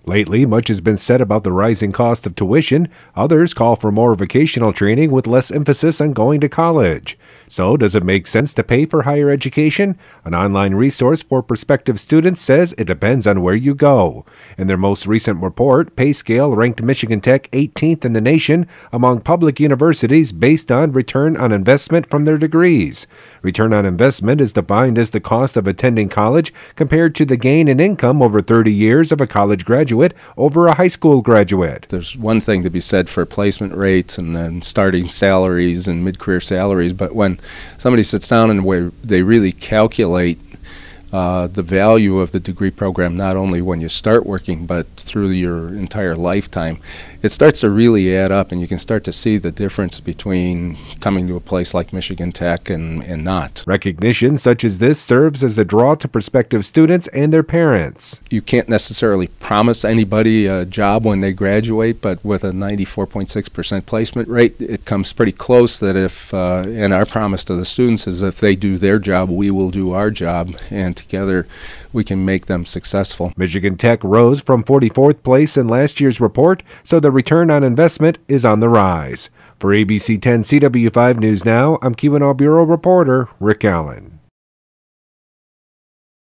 Lately, much has been said about the rising cost of tuition. Others call for more vocational training with less emphasis on going to college. So, does it make sense to pay for higher education? An online resource for prospective students says it depends on where you go. In their most recent report, PayScale ranked Michigan Tech 18th in the nation among public universities based on return on investment from their degrees. Return on investment is defined as the cost of attending college compared to the gain in income over 30 years of a college graduate over a high school graduate. There's one thing to be said for placement rates and then starting salaries and mid-career salaries, but when somebody sits down and where they really calculate the value of the degree program, not only when you start working but through your entire lifetime, it starts to really add up, and you can start to see the difference between coming to a place like Michigan Tech and not. Recognition such as this serves as a draw to prospective students and their parents. You can't necessarily promise anybody a job when they graduate, but with a 94.6% placement rate, it comes pretty close that if, and our promise to the students is if they do their job, we will do our job, and together we can make them successful. Michigan Tech rose from 44th place in last year's report, so the return on investment is on the rise. For ABC 10 CW5 News Now, I'm Keweenaw Bureau reporter Rick Allen.